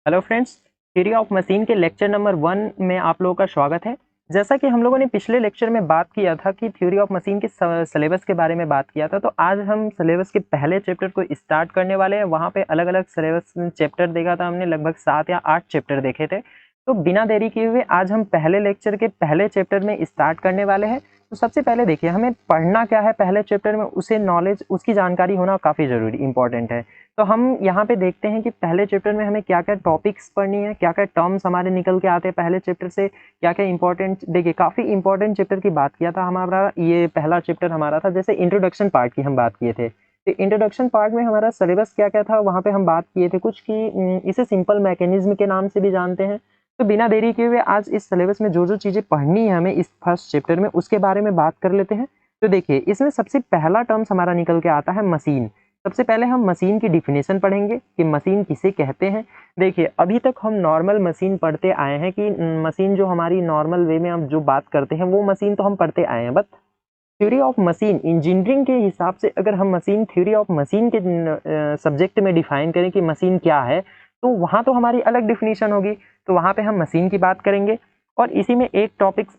Hello friends, theory of machine के lecture number 1 में आप लोगों का स्वागत है। जैसा कि हम लोगों ने पिछले लेक्चर में बात किया था कि थ्योरी ऑफ मशीन के सिलेबस के बारे में बात किया था, तो आज हम सिलेबस के पहले चैप्टर को स्टार्ट करने वाले हैं। वहाँ पे अलग-अलग सिलेबस चैप्टर देखा था हमने, लगभग 7 या 8 चैप्टर देखे थे। तो बिना देरी किए हुए आज हम पहले लेक्चर के पहले चैप्टर में स्टार्ट करने वाले हैं। तो सबसे पहले देखिए, हमें पढ़ना क्या है पहले चैप्टर में, उसे नॉलेज, उसकी जानकारी होना काफ़ी ज़रूरी इंपॉर्टेंट है। तो हम यहाँ पे देखते हैं कि पहले चैप्टर में हमें क्या-क्या टॉपिक्स पढ़नी है, क्या-क्या टर्म्स हमारे निकल के आते हैं पहले चैप्टर से, क्या-क्या इंपॉर्टेंट। देखिए, काफ़ी इंपॉर्टेंट चैप्टर की बात किया था हमारा, ये पहला चैप्टर हमारा था। जैसे इंट्रोडक्शन पार्ट की हम बात किए थे, तो इंट्रोडक्शन पार्ट में हमारा सिलेबस क्या-क्या था, वहाँ पे हम बात किए थे कुछ कि इसे सिंपल मैकेनिज्म के नाम से भी जानते हैं। तो बिना देरी किए हुए आज इस सिलेबस में जो-जो चीज़ें पढ़नी है हमें इस फर्स्ट चैप्टर में, उसके बारे में बात कर लेते हैं। तो देखिए, इसमें सबसे पहला टर्म्स हमारा निकल के आता है मशीन। सबसे पहले हम मशीन की डिफिनेशन पढ़ेंगे कि मशीन किसे कहते हैं। देखिए, अभी तक हम नॉर्मल मशीन पढ़ते आए हैं कि मशीन जो हमारी नॉर्मल वे में हम जो बात करते हैं वो मशीन तो हम पढ़ते आए हैं। But theory of machine engineering के हिसाब से अगर हम मशीन थ्योरी ऑफ मशीन के सब्जेक्ट में डिफाइन करें कि मशीन क्या है, तो वहाँ तो हमारी अलग डिफिनीशन होगी। तो वहाँ पे हम मशीन की बात करेंगे और इसी में एक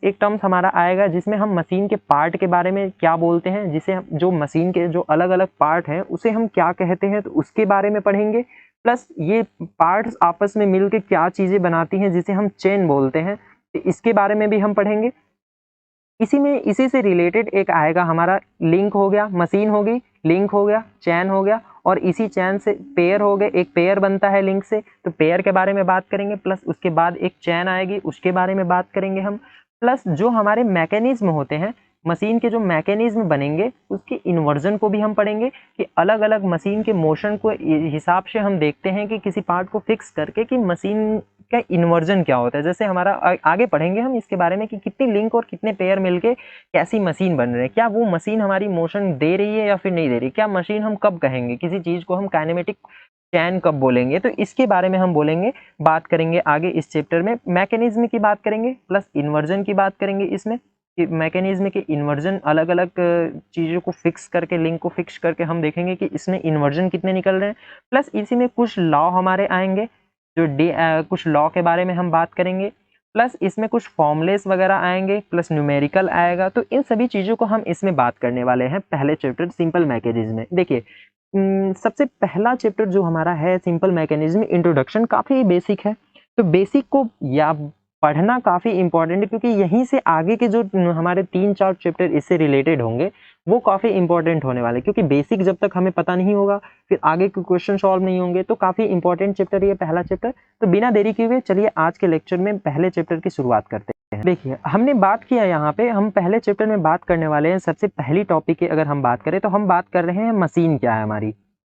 टर्म्स हमारा आएगा जिसमें हम मशीन के पार्ट के बारे में क्या बोलते हैं, जिसे हम जो मशीन के जो अलग अलग पार्ट हैं उसे हम क्या कहते हैं, तो उसके बारे में पढ़ेंगे। प्लस ये पार्ट्स आपस में मिल के क्या चीज़ें बनाती हैं जिसे हम चेन बोलते हैं, तो इसके बारे में भी हम पढ़ेंगे। इसी से रिलेटेड एक आएगा हमारा लिंक, हो गया मशीन हो गई, लिंक हो गया, चैन हो गया, और इसी चैन से पेयर हो गए, एक पेयर बनता है लिंक से, तो पेयर के बारे में बात करेंगे। प्लस उसके बाद एक चैन आएगी, उसके बारे में बात करेंगे हम। प्लस जो हमारे मैकेनिज्म होते हैं, मशीन के जो मैकेनिज्म बनेंगे उसके इन्वर्जन को भी हम पढ़ेंगे कि अलग अलग मशीन के मोशन को हिसाब से हम देखते हैं कि किसी पार्ट को फिक्स करके कि मशीन का इन्वर्जन क्या होता है। जैसे हमारा आगे पढ़ेंगे हम इसके बारे में कि कितनी लिंक और कितने पेयर मिलके कैसी मशीन बन रहे हैं, क्या वो मशीन हमारी मोशन दे रही है या फिर नहीं दे रही, क्या मशीन हम कब कहेंगे, किसी चीज को हम काइनेमेटिक चैन कब बोलेंगे, तो इसके बारे में हम बोलेंगे, बात करेंगे आगे इस चैप्टर में। मैकेनिज्म की बात करेंगे प्लस इन्वर्जन की बात करेंगे इसमें कि मैकेनिज्म के इन्वर्जन अलग अलग चीज़ों को फिक्स करके, लिंक को फिक्स करके हम देखेंगे कि इसमें इन्वर्जन कितने निकल रहे हैं। प्लस इसी में कुछ लॉ हमारे आएंगे, जो कुछ लॉ के बारे में हम बात करेंगे। प्लस इसमें कुछ फॉर्मूलेस वगैरह आएंगे, प्लस न्यूमेरिकल आएगा। तो इन सभी चीज़ों को हम इसमें बात करने वाले हैं पहले चैप्टर सिंपल मैकेनिज्म में। देखिए, सबसे पहला चैप्टर जो हमारा है सिंपल मैकेनिज्म इंट्रोडक्शन, काफ़ी बेसिक है। तो बेसिक को या पढ़ना काफ़ी इंपॉर्टेंट है, क्योंकि यहीं से आगे के जो हमारे 3-4 चैप्टर इससे रिलेटेड होंगे वो काफ़ी इंपॉर्टेंट होने वाले, क्योंकि बेसिक जब तक हमें पता नहीं होगा फिर आगे के क्वेश्चन सॉल्व नहीं होंगे। तो काफ़ी इंपॉर्टेंट चैप्टर ये पहला चैप्टर। तो बिना देरी किए हुए चलिए आज के लेक्चर में पहले चैप्टर की शुरुआत करते हैं। देखिए, हमने बात किया यहाँ पे, हम पहले चैप्टर में बात करने वाले हैं। सबसे पहली टॉपिक की अगर हम बात करें तो हम बात कर रहे हैं मशीन क्या है हमारी,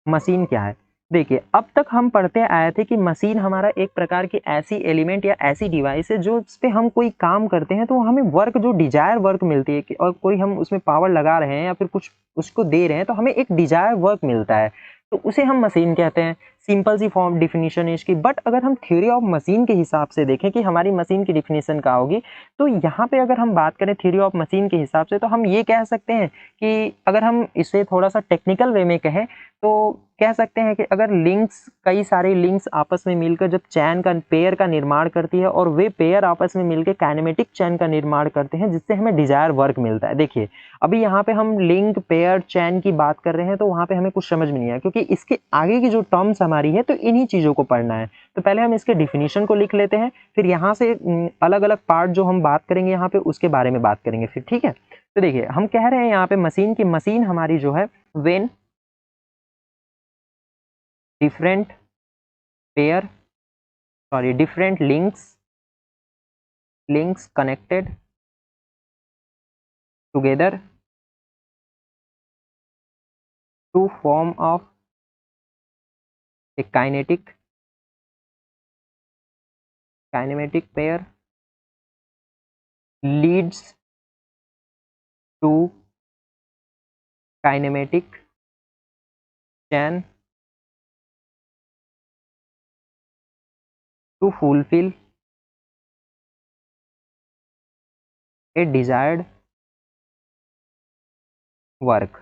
मशीन क्या है। देखिए, अब तक हम पढ़ते आए थे कि मशीन हमारा एक प्रकार की ऐसी एलिमेंट या ऐसी डिवाइस है जो उस पे हम कोई काम करते हैं तो हमें वर्क, जो डिजायर वर्क मिलती है कि और कोई हम उसमें पावर लगा रहे हैं या फिर कुछ उसको दे रहे हैं तो हमें एक डिजायर वर्क मिलता है, तो उसे हम मशीन कहते हैं। सिंपल सी फॉर्म डिफिनीशन है इसकी। बट अगर हम थ्योरी ऑफ मशीन के हिसाब से देखें कि हमारी मशीन की डिफिनीशन क्या होगी, तो यहाँ पे अगर हम बात करें थ्योरी ऑफ मशीन के हिसाब से, तो हम ये कह सकते हैं कि अगर हम इसे थोड़ा सा टेक्निकल वे में कहें तो कह सकते हैं कि अगर लिंक्स, कई सारे लिंक्स आपस में मिलकर जब चैन का पेयर का निर्माण करती है और वे पेयर आपस में मिलकर काइनेमेटिक चैन का निर्माण करते हैं जिससे हमें डिजायर वर्क मिलता है। देखिए, अभी यहाँ पे हम लिंक, पेयर, चैन की बात कर रहे हैं तो वहाँ पे हमें कुछ समझ में नहीं आया, क्योंकि इसके आगे की जो टर्म्स हमारी है तो इन्हीं चीज़ों को पढ़ना है। तो पहले हम इसके डिफिनीशन को लिख लेते हैं, फिर यहाँ से अलग अलग पार्ट जो हम बात करेंगे यहाँ पे उसके बारे में बात करेंगे फिर, ठीक है। तो देखिए, हम कह रहे हैं यहाँ पे मशीन की, मशीन हमारी जो है when different pair, sorry, different links connected together to form of a kinematic pair leads to kinematic chain to fulfill a desired work।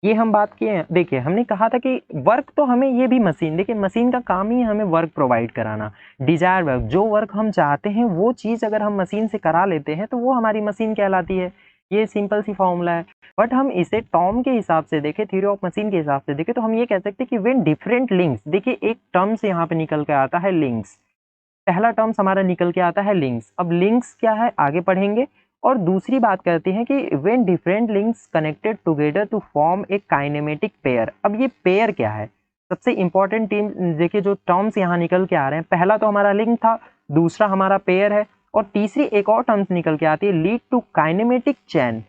ये हम बात किए हैं। देखिए हमने कहा था कि वर्क तो हमें ये भी मशीन, देखिए मशीन का काम ही है हमें वर्क प्रोवाइड कराना, डिजायर वर्क, जो वर्क हम चाहते हैं वो चीज़ अगर हम मशीन से करा लेते हैं तो वो हमारी मशीन कहलाती है। ये सिंपल सी फॉर्मूला है। बट हम इसे टर्म के हिसाब से देखें, थ्योरी ऑफ मशीन के हिसाब से देखें, तो हम ये कह सकते हैं कि व्हेन डिफरेंट लिंक्स, देखिए एक टर्म से यहाँ पे निकल के आता है लिंक्स, पहला टर्म्स हमारा निकल के आता है लिंक्स। अब लिंक्स क्या है आगे पढ़ेंगे। और दूसरी बात करते हैं कि when different links connected together to form a kinematic pair. अब ये पेयर क्या है, सबसे इंपॉर्टेंट टीम देखिए जो टर्म्स यहाँ निकल के आ रहे हैं, पहला तो हमारा लिंक था, दूसरा हमारा पेयर है, और तीसरी एक और टर्म्स निकल के आती है लीड टू काइनेमेटिक चैन।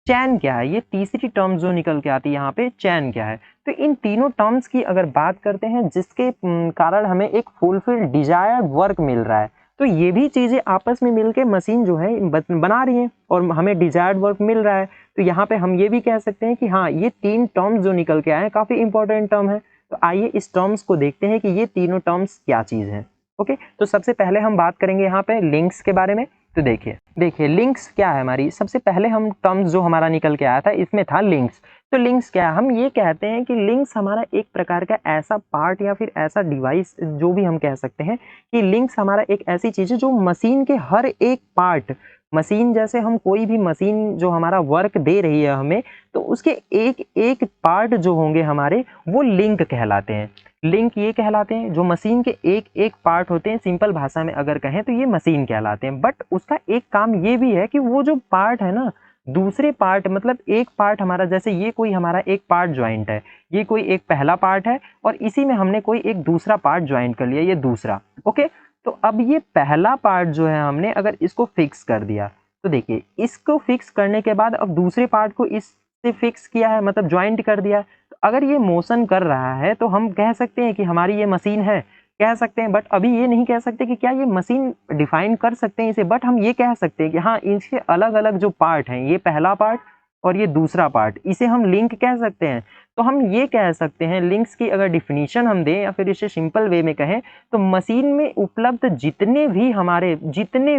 चैन क्या है, ये तीसरी टर्म जो निकल के आती है यहाँ पे, चैन क्या है। तो इन तीनों टर्म्स की अगर बात करते हैं जिसके कारण हमें एक फुलफिल डिजायर्ड वर्क मिल रहा है, तो ये भी चीजें आपस में मिलके मशीन जो है बना रही है और हमें डिजायर्ड वर्क मिल रहा है। तो यहाँ पे हम ये भी कह सकते हैं कि हाँ ये तीन टर्म्स जो निकल के आए हैं काफी इंपॉर्टेंट टर्म है। तो आइए इस टर्म्स को देखते हैं कि ये तीनों टर्म्स क्या चीज है। ओके, तो सबसे पहले हम बात करेंगे यहाँ पे लिंक्स के बारे में। तो देखिए लिंक्स क्या है हमारी, सबसे पहले हम टर्म्स जो हमारा निकल के आया था इसमें था लिंक्स। तो लिंक्स क्या है, हम ये कहते हैं कि लिंक्स हमारा एक प्रकार का ऐसा पार्ट या फिर ऐसा डिवाइस, जो भी हम कह सकते हैं कि लिंक्स हमारा एक ऐसी चीज है जो मशीन के हर एक पार्ट, मशीन जैसे हम कोई भी मशीन जो हमारा वर्क दे रही है हमें, तो उसके एक एक पार्ट जो होंगे हमारे वो लिंक कहलाते हैं। लिंक ये कहलाते हैं जो मशीन के एक एक पार्ट होते हैं, सिंपल भाषा में अगर कहें तो ये मशीन कहलाते हैं। बट उसका एक काम ये भी है कि वो जो पार्ट है ना, दूसरे पार्ट, मतलब एक पार्ट हमारा, जैसे ये कोई हमारा एक पार्ट ज्वाइंट है, ये कोई एक पहला पार्ट है और इसी में हमने कोई एक दूसरा पार्ट ज्वाइंट कर लिया, ये दूसरा। ओके, तो अब ये पहला पार्ट जो है हमने अगर इसको फिक्स कर दिया, तो देखिए इसको फिक्स करने के बाद अब दूसरे पार्ट को इससे फिक्स किया है, मतलब ज्वाइंट कर दिया है। तो अगर ये मोशन कर रहा है तो हम कह सकते हैं कि हमारी ये मशीन है, कह सकते हैं। बट अभी ये नहीं कह सकते कि क्या ये मशीन डिफाइन कर सकते हैं इसे, बट हम ये कह सकते हैं कि हाँ इसके अलग अलग जो पार्ट हैं, ये पहला पार्ट और ये दूसरा पार्ट, इसे हम लिंक कह सकते हैं। तो हम ये कह सकते हैं लिंक्स की अगर डिफिनीशन हम दें या फिर इसे सिंपल वे में कहें, तो मशीन में उपलब्ध जितने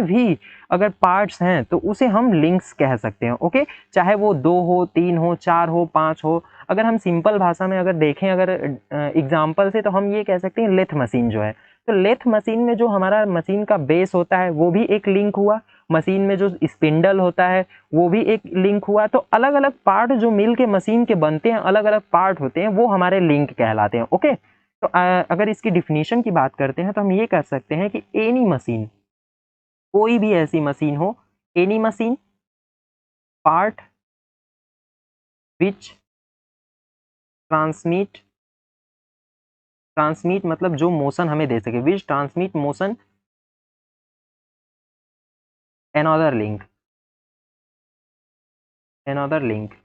भी अगर पार्ट्स हैं तो उसे हम लिंक्स कह सकते हैं। ओके, चाहे वो 2 हो, 3 हो, 4 हो, 5 हो। अगर हम सिंपल भाषा में अगर देखें, अगर एग्जाम्पल से, तो हम ये कह सकते हैं लेथ मशीन जो है, तो लेथ मशीन में जो हमारा मशीन का बेस होता है वो भी एक लिंक हुआ, मशीन में जो स्पिंडल होता है वो भी एक लिंक हुआ। तो अलग अलग पार्ट जो मिल के मशीन के बनते हैं, अलग अलग पार्ट होते हैं, वो हमारे लिंक कहलाते हैं। ओके, तो अगर इसकी डिफिनीशन की बात करते हैं तो हम ये कर सकते हैं कि एनी मशीन, कोई भी ऐसी मशीन हो, any machine part which transmit, transmit मतलब जो मोशन हमें दे सके, which transmit motion another link, another link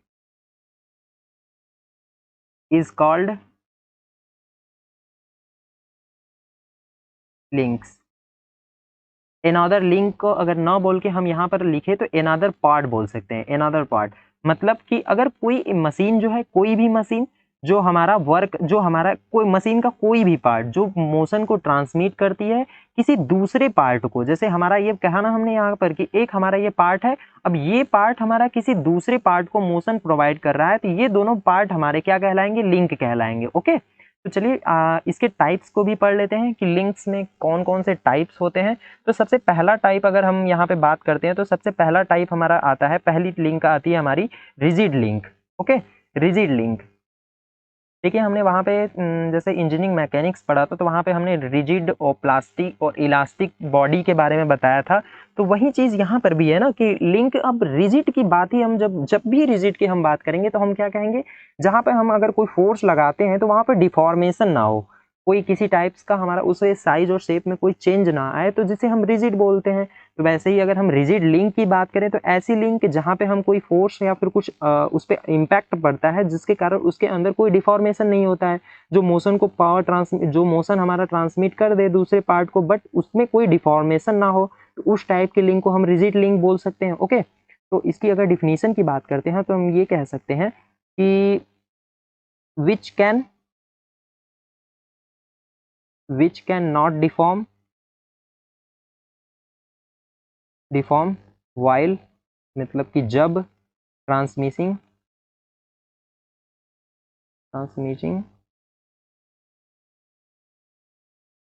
is called links। another link को अगर ना बोल के हम यहाँ पर लिखे तो another part बोल सकते हैं। another part मतलब कि अगर कोई मशीन जो है, कोई भी मशीन जो हमारा वर्क, जो हमारा कोई मशीन का कोई भी पार्ट जो मोशन को ट्रांसमिट करती है किसी दूसरे पार्ट को, जैसे हमारा ये कहा ना हमने यहाँ पर कि एक हमारा ये पार्ट है, अब ये पार्ट हमारा किसी दूसरे पार्ट को मोशन प्रोवाइड कर रहा है, तो ये दोनों पार्ट हमारे क्या कहलाएंगे, लिंक कहलाएंगे। ओके, तो चलिए इसके टाइप्स को भी पढ़ लेते हैं कि लिंक्स में कौन कौन से टाइप्स होते हैं। तो सबसे पहला टाइप अगर हम यहाँ पे बात करते हैं तो सबसे पहला टाइप हमारा आता है, पहली लिंक आती है हमारी rigid link. Okay, rigid link, देखिए हमने वहाँ पे जैसे इंजीनियरिंग मैकेनिक्स पढ़ा था, तो वहाँ पे हमने रिजिड और प्लास्टिक और इलास्टिक बॉडी के बारे में बताया था। तो वही चीज़ यहाँ पर भी है ना कि लिंक, अब रिजिड की बात ही हम जब भी रिजिड की हम बात करेंगे तो हम क्या कहेंगे, जहाँ पे हम अगर कोई फोर्स लगाते हैं तो वहाँ पर डिफॉर्मेशन ना हो, कोई किसी टाइप्स का हमारा उसे साइज और शेप में कोई चेंज ना आए, तो जिसे हम रिजिड बोलते हैं। तो वैसे ही अगर हम रिजिड लिंक की बात करें तो ऐसी लिंक जहाँ पे हम कोई फोर्स या फिर कुछ उस पर इम्पैक्ट पड़ता है जिसके कारण उसके अंदर कोई डिफॉर्मेशन नहीं होता है, जो मोशन को पावर ट्रांसमिट, जो मोशन हमारा ट्रांसमिट कर दे दूसरे पार्ट को, बट उसमें कोई डिफॉर्मेशन ना हो, तो उस टाइप की लिंक को हम रिजिड लिंक बोल सकते हैं। ओके, तो इसकी अगर डिफिनीशन की बात करते हैं तो हम ये कह सकते हैं कि which can not deform while, मतलब कि जब ट्रांसमिसिंग ट्रांसमिटिंग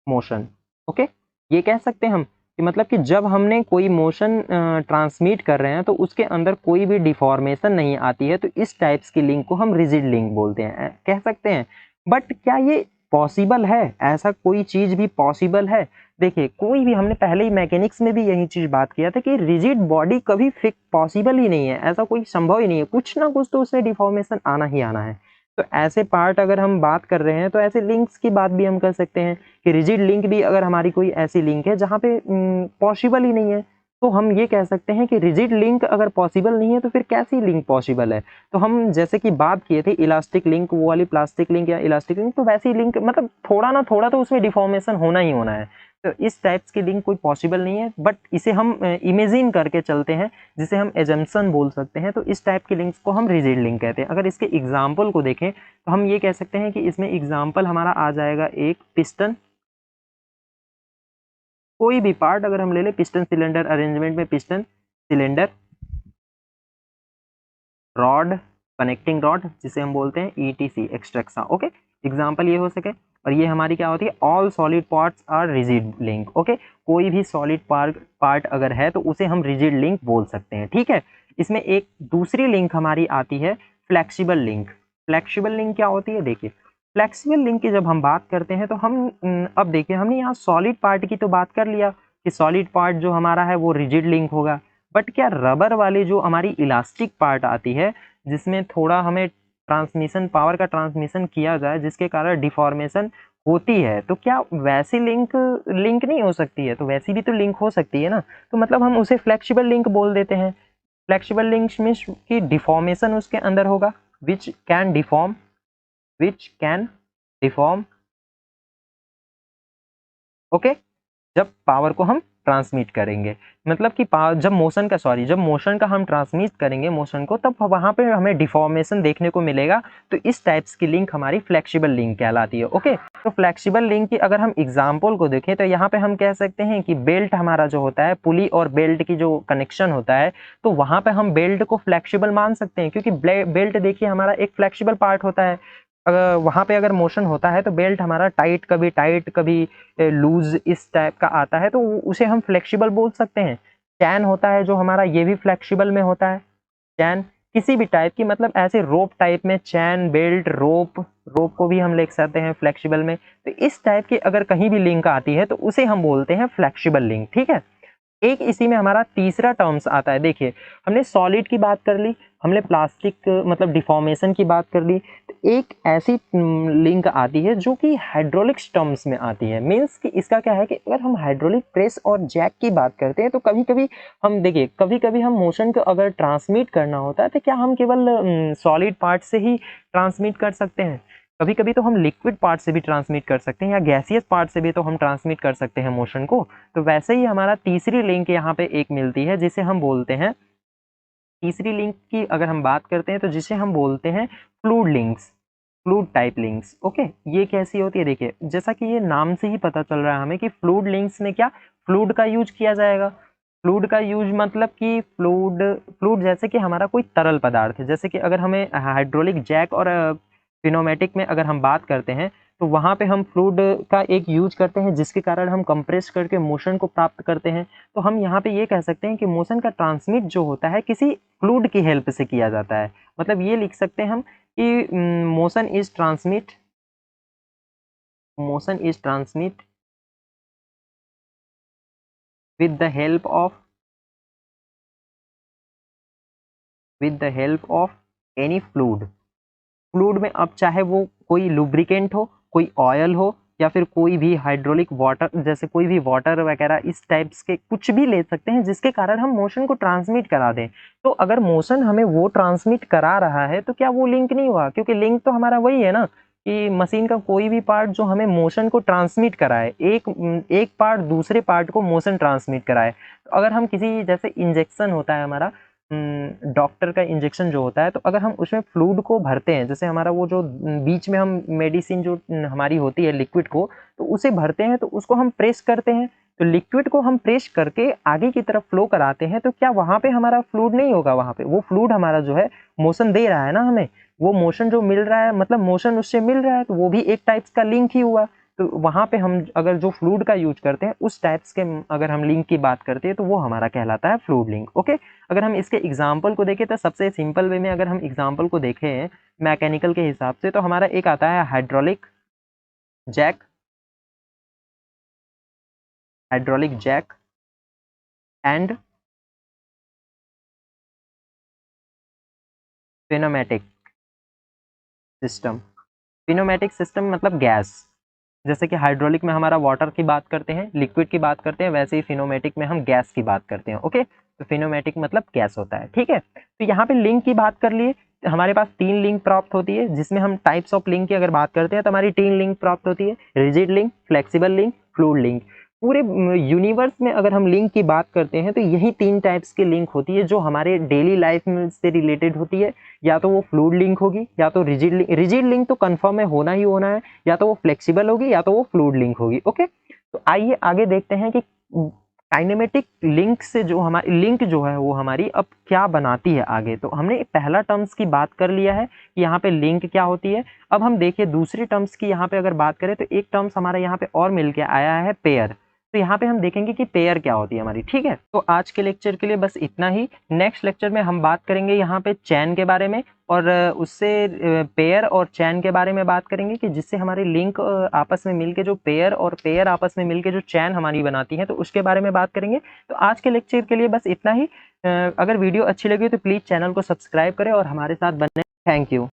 मोशन। ओके, ये कह सकते हैं हम कि मतलब कि जब हमने कोई मोशन ट्रांसमिट कर रहे हैं तो उसके अंदर कोई भी डिफॉर्मेशन नहीं आती है, तो इस टाइप्स की लिंक को हम रिजिड लिंक बोलते हैं, कह सकते हैं। बट क्या ये पॉसिबल है? ऐसा कोई चीज भी पॉसिबल है? देखिए, कोई भी, हमने पहले ही मैकेनिक्स में भी यही चीज बात किया था कि रिजिड बॉडी कभी फिक्स पॉसिबल ही नहीं है, ऐसा कोई संभव ही नहीं है, कुछ ना कुछ तो उसमें डिफॉर्मेशन आना ही आना है। तो ऐसे पार्ट अगर हम बात कर रहे हैं तो ऐसे लिंक्स की बात भी हम कर सकते हैं कि रिजिड लिंक भी अगर हमारी कोई ऐसी लिंक है जहाँ पे पॉसिबल ही नहीं है, तो हम ये कह सकते हैं कि रिजिड लिंक अगर पॉसिबल नहीं है तो फिर कैसी लिंक पॉसिबल है। तो हम जैसे कि बात किए थे इलास्टिक लिंक, वो वाली प्लास्टिक लिंक या इलास्टिक लिंक, तो वैसी लिंक मतलब थोड़ा ना थोड़ा तो उसमें डिफॉर्मेशन होना ही होना है। तो इस टाइप्स की लिंक कोई पॉसिबल नहीं है, बट इसे हम इमेजिन करके चलते हैं, जिसे हम एजम्पशन बोल सकते हैं। तो इस टाइप की लिंक्स को हम रिजिड लिंक कहते हैं। अगर इसके एग्जाम्पल को देखें तो हम ये कह सकते हैं कि इसमें एग्जाम्पल हमारा आ जाएगा एक पिस्टन, कोई भी पार्ट अगर हम ले ले, पिस्टन सिलेंडर अरेंजमेंट में piston cylinder, rod, connecting rod जिसे हम बोलते हैं ईटीसी एक्सट्रैक्शन। ओके, एग्जांपल ये हो सके। और ये हमारी क्या होती है, all solid parts are rigid link. Okay, कोई भी सॉलिड पार्ट अगर है तो उसे हम रिजिड लिंक बोल सकते हैं, ठीक है। इसमें एक दूसरी लिंक हमारी आती है फ्लेक्सिबल लिंक। फ्लेक्सिबल लिंक क्या होती है? देखिए, फ्लेक्सिबल लिंक की जब हम बात करते हैं तो हम अब देखिए, हमने यहाँ सॉलिड पार्ट की तो बात कर लिया कि सॉलिड पार्ट जो हमारा है वो रिजिड लिंक होगा, बट क्या रबर वाली जो हमारी इलास्टिक पार्ट आती है, जिसमें थोड़ा हमें ट्रांसमिशन पावर का ट्रांसमिशन किया जाए जिसके कारण डिफॉर्मेशन होती है, तो क्या वैसी लिंक लिंक नहीं हो सकती है? तो वैसी भी तो लिंक हो सकती है ना, तो मतलब हम उसे फ्लेक्सिबल लिंक बोल देते हैं। फ्लेक्सिबल लिंक मीन्स कि डिफॉर्मेशन उसके अंदर होगा, which can deform, which can deform, okay, जब पावर को हम ट्रांसमिट करेंगे, मतलब कि जब मोशन का जब मोशन का हम ट्रांसमिट करेंगे मोशन को, तब वहां पे हमें डिफॉर्मेशन देखने को मिलेगा। तो इस टाइप्स की लिंक हमारी फ्लेक्सिबल लिंक कहलाती है। ओके, तो फ्लेक्सिबल लिंक की अगर हम एग्जांपल को देखें तो यहाँ पे हम कह सकते हैं कि बेल्ट हमारा जो होता है, पुली और बेल्ट की जो कनेक्शन होता है, तो वहां पे हम बेल्ट को फ्लेक्सिबल मान सकते हैं, क्योंकि बेल्ट देखिए हमारा एक फ्लेक्सिबल पार्ट होता है। अगर वहां पे अगर मोशन होता है तो बेल्ट हमारा टाइट कभी लूज इस टाइप का आता है, तो उसे हम फ्लेक्सिबल बोल सकते हैं। चैन होता है जो हमारा, ये भी फ्लेक्सिबल में होता है। चैन किसी भी टाइप की, मतलब ऐसे रोप टाइप में चैन, बेल्ट, रोप, रोप को भी हम लिख सकते हैं फ्लेक्सिबल में। तो इस टाइप की अगर कहीं भी लिंक आती है तो उसे हम बोलते हैं फ्लेक्सिबल लिंक, ठीक है। एक इसी में हमारा तीसरा टर्म्स आता है। देखिए, हमने सॉलिड की बात कर ली, हमने प्लास्टिक मतलब डिफॉर्मेशन की बात कर ली, तो एक ऐसी लिंक आती है जो कि हाइड्रोलिक्स टर्म्स में आती है। मींस कि इसका क्या है कि अगर हम हाइड्रोलिक प्रेस और जैक की बात करते हैं तो कभी कभी हम देखिए, कभी कभी हम मोशन को अगर ट्रांसमिट करना होता है तो क्या हम केवल सॉलिड पार्ट से ही ट्रांसमिट कर सकते हैं? कभी कभी तो हम लिक्विड पार्ट से भी ट्रांसमिट कर सकते हैं, या गैसियस पार्ट से भी तो हम ट्रांसमिट कर सकते हैं मोशन को। तो वैसे ही हमारा तीसरी लिंक यहाँ पे एक मिलती है जिसे हम बोलते हैं, तीसरी लिंक की अगर हम बात करते हैं तो जिसे हम बोलते हैं fluid links, fluid type links. Okay, ये कैसी होती है? देखिए, जैसा कि ये नाम से ही पता चल रहा है हमें कि फ्लूइड लिंक्स में क्या फ्लूइड का यूज किया जाएगा। फ्लूइड का यूज मतलब कि फ्लूइड, फ्लूइड जैसे कि हमारा कोई तरल पदार्थ है, जैसे कि अगर हमें हाइड्रोलिक जैक और पिनोमेटिक में अगर हम बात करते हैं तो वहाँ पे हम फ्लूइड का एक यूज करते हैं जिसके कारण हम कंप्रेस करके मोशन को प्राप्त करते हैं। तो हम यहाँ पे ये कह सकते हैं कि मोशन का ट्रांसमिट जो होता है किसी फ्लूइड की हेल्प से किया जाता है। मतलब ये लिख सकते हैं हम कि motion is transmit with the help of any fluid. Fluid में अब चाहे वो कोई लुब्रिकेंट हो, कोई ऑयल हो, या फिर कोई भी हाइड्रोलिक वाटर, जैसे कोई भी वाटर वगैरह, इस टाइप्स के कुछ भी ले सकते हैं जिसके कारण हम मोशन को ट्रांसमिट करा दें। तो अगर मोशन हमें वो ट्रांसमिट करा रहा है तो क्या वो लिंक नहीं हुआ? क्योंकि लिंक तो हमारा वही है ना कि मशीन का कोई भी पार्ट जो हमें मोशन को ट्रांसमिट कराए, एक पार्ट दूसरे पार्ट को मोशन ट्रांसमिट कराए। तो अगर हम किसी, जैसे इंजेक्शन होता है हमारा, डॉक्टर का इंजेक्शन जो होता है, तो अगर हम उसमें फ्लूइड को भरते हैं, जैसे हमारा वो जो बीच में हम मेडिसिन जो हमारी होती है लिक्विड को, तो उसे भरते हैं तो उसको हम प्रेस करते हैं, तो लिक्विड को हम प्रेस करके आगे की तरफ फ्लो कराते हैं, तो क्या वहां पे हमारा फ्लूइड नहीं होगा? वहां पे वो फ्लूइड हमारा जो है मोशन दे रहा है ना हमें, वो मोशन जो मिल रहा है, मतलब मोशन उससे मिल रहा है, तो वो भी एक टाइप्स का लिंक ही हुआ। तो वहां पे हम अगर जो फ्लूइड का यूज करते हैं उस टाइप्स के अगर हम लिंक की बात करते हैं तो वो हमारा कहलाता है फ्लूइड लिंक। ओके, अगर हम इसके एग्जाम्पल को देखें तो सबसे सिंपल वे में अगर हम एग्जाम्पल को देखें मैकेनिकल के हिसाब से, तो हमारा एक आता है hydraulic jack, hydraulic jack and pneumatic system. Pneumatic system मतलब गैस, जैसे कि हाइड्रोलिक में हमारा वाटर की बात करते हैं, लिक्विड की बात करते हैं, वैसे ही फिनोमेटिक में हम गैस की बात करते हैं। ओके, तो फिनोमेटिक मतलब गैस होता है। ठीक है, तो यहाँ पे लिंक की बात कर लिए, हमारे पास 3 लिंक प्राप्त होती है, जिसमें हम टाइप्स ऑफ लिंक की अगर बात करते हैं तो हमारी 3 लिंक प्राप्त होती है, rigid link, flexible link, fluid link. पूरे यूनिवर्स में अगर हम लिंक की बात करते हैं तो यही 3 टाइप्स की लिंक होती है जो हमारे डेली लाइफ में से रिलेटेड होती है। या तो वो फ्लूइड लिंक होगी, या तो रिजिड लिंक, रिजिड लिंक तो कंफर्म है, होना ही होना है, या तो वो फ्लेक्सिबल होगी, या तो वो फ्लूइड लिंक होगी। ओके, तो आइए आगे देखते हैं कि काइनेमेटिक लिंक से जो हमारी लिंक जो है वो हमारी अब क्या बनाती है आगे। तो हमने पहला टर्म्स की बात कर लिया है कि यहाँ पे लिंक क्या होती है। अब हम देखिए दूसरी टर्म्स की यहाँ पे अगर बात करें तो एक टर्म्स हमारा यहाँ पे और मिलके आया है पेयर। तो यहाँ पे हम देखेंगे कि पेयर क्या होती है हमारी। ठीक है, तो आज के लेक्चर के लिए बस इतना ही। नेक्स्ट लेक्चर में हम बात करेंगे यहाँ पे चैन के बारे में, और उससे पेयर और चैन के बारे में बात करेंगे कि जिससे हमारे लिंक आपस में मिलके जो पेयर और पेयर आपस में मिलके जो चैन हमारी बनाती है, तो उसके बारे में बात करेंगे। तो आज के लेक्चर के लिए बस इतना ही। अगर वीडियो अच्छी लगी तो प्लीज़ चैनल को सब्सक्राइब करें और हमारे साथ बने। Thank you.